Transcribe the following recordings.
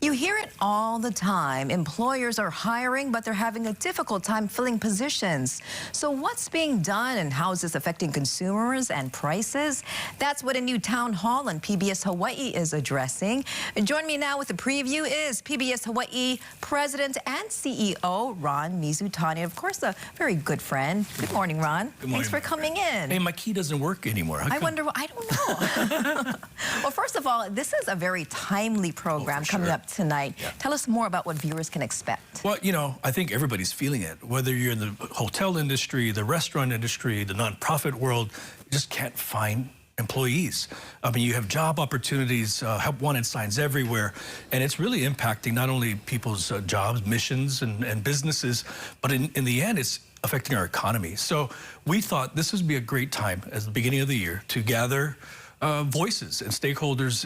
You hear it all the time. Employers are hiring, but they're having a difficult time filling positions. So what's being done and how is this affecting consumers and prices? That's what a new town hall on PBS Hawaii is addressing. And joining me now with a preview is PBS Hawaii President and CEO Ron Mizutani. Of course, a very good friend. Good morning, Ron. Good morning. Thanks for coming in. Hey, my key doesn't work anymore. I don't know. Well, first of all, this is a very timely program coming up tonight. Yeah. Tell us more about what viewers can expect. Well, you know, I think everybody's feeling it. Whether you're in the hotel industry, the restaurant industry, the nonprofit world, you just can't find employees. I mean, you have job opportunities, help wanted signs everywhere, and it's really impacting not only people's jobs, missions, and businesses, but in the end, it's affecting our economy. So we thought this would be a great time at the beginning of the year to gather voices and stakeholders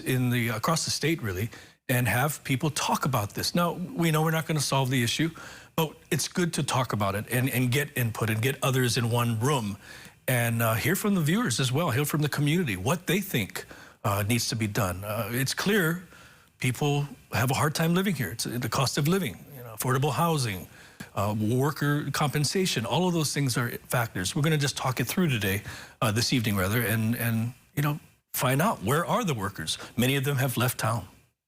across the state, really, and have people talk about this. Now, we know we're not going to solve the issue, but it's good to talk about it and get input and get others in one room and hear from the viewers as well, hear from the community, what they think needs to be done. It's clear people have a hard time living here. It's the cost of living, affordable housing, worker compensation, all of those things are factors. We're going to just talk it through today, this evening rather, and find out where are the workers. Many of them have left town.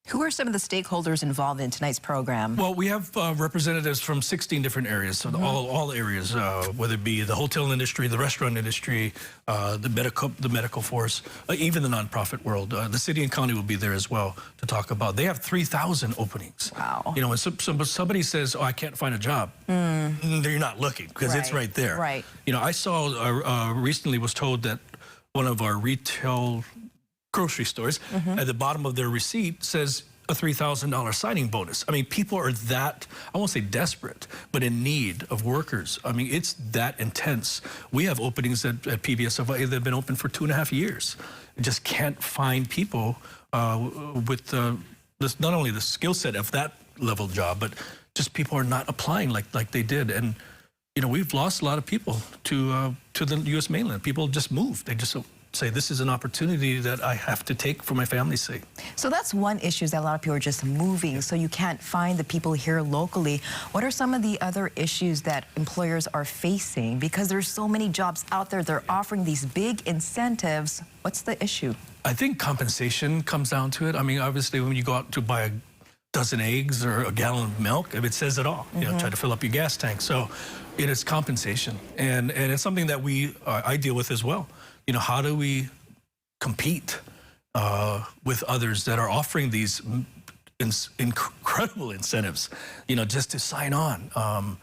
Who are some of the stakeholders involved in tonight's program? Well, we have representatives from 16 different areas, so all areas, whether it be the hotel industry, the restaurant industry, the medical force, even the nonprofit world. The city and county will be there as well to talk about. They have 3,000 openings. Wow. You know, when somebody says, "Oh, I can't find a job," you're not looking because it's right there. Right. You know, I saw recently was told that one of our retail grocery stores, at the bottom of their receipt says a $3,000 signing bonus. I mean, people are that, I won't say desperate, but in need of workers. I mean, it's that intense. We have openings at PBS Hawaii that have been open for 2.5 years. You just can't find people with not only the skill set of that level job, but just people are not applying like they did. And you know, we've lost a lot of people to the U.S. mainland. People just moved. They just say, this is an opportunity that I have to take for my family's sake. So that's one issue, is that a lot of people are just moving, so you can't find the people here locally. What are some of the other issues that employers are facing? Because there's so many jobs out there, they're offering these big incentives. What's the issue? I think compensation comes down to it. I mean, obviously, when you go out to buy a dozen eggs or a gallon of milk, it says it all. You know, try to fill up your gas tank. So it is compensation, and it's something that I deal with as well. You know, how do we compete with others that are offering these incredible incentives, you know, just to sign on?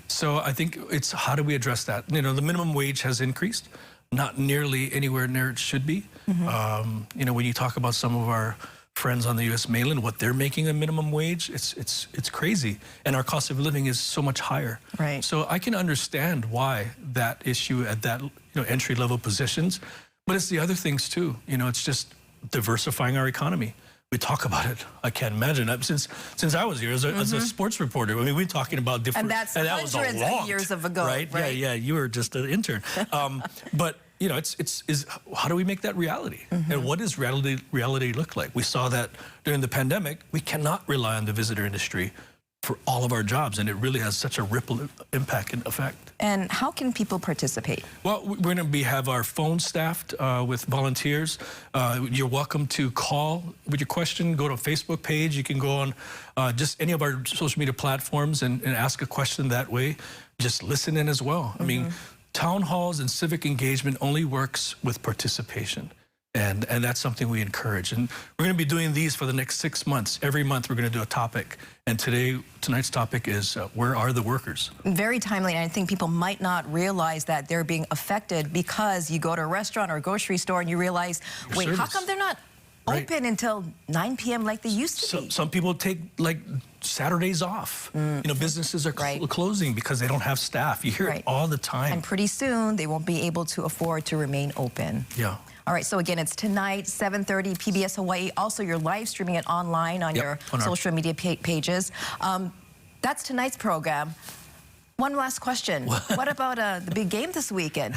So I think it's how do we address that? You know, the minimum wage has increased, not nearly anywhere near it should be. You know, when you talk about some of our friends on the U.S. mainland, what they're making a minimum wage, it's crazy, and our cost of living is so much higher. Right. So I can understand why that issue at that entry level positions, but it's the other things too. You know, it's just diversifying our economy. We talk about it. I can't imagine. Since I was here as a sports reporter, I mean, we're talking about different. And that's hundreds of years ago, right? Yeah. You were just an intern, but. You know, it's how do we make that reality? And what does reality look like? We saw that during the pandemic. We cannot rely on the visitor industry for all of our jobs, and it really has such a ripple impact and effect. And how can people participate? Well, we're going to have our phone staffed with volunteers. You're welcome to call with your question. Go to a Facebook page. You can go on just any of our social media platforms and ask a question that way. Just listen in as well. I mean, town halls and civic engagement only works with participation. And that's something we encourage. And we're going to be doing these for the next 6 months. Every month we're going to do a topic. And tonight's topic is where are the workers? Very timely. And I think people might not realize that they're being affected because you go to a restaurant or a grocery store and you realize, wait, how come they're not open until 9 p.m. like they used to be? Some people take like Saturdays off. You know, businesses are closing because they don't have staff. You hear it all the time. And pretty soon they won't be able to afford to remain open. Yeah. All right, so again, it's tonight, 7:30, PBS Hawaii. Also, you're live streaming it online on your social media pages. That's tonight's program. One last question. What about the big game this weekend?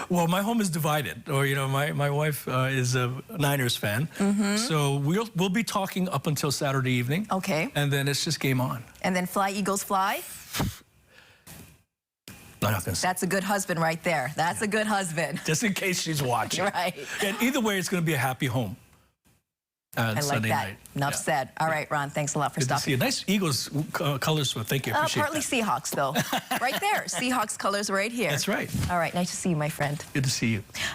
Well, my home is divided. Or, you know, my wife is a Niners fan. So we'll be talking up until Saturday evening. Okay. And then it's just game on. And then fly, Eagles, fly? I'm not gonna say. That's a good husband right there. That's a good husband. Just in case she's watching. Right. And either way, it's going to be a happy home. I like Sunday that. night. Enough Yeah. said. All right, Ron, thanks a lot for Good to see stopping. you. Nice Eagles colors. So thank you. Appreciate Partly that. Seahawks, though. Right there. Seahawks colors right here. That's right. All right, nice to see you, my friend. Good to see you.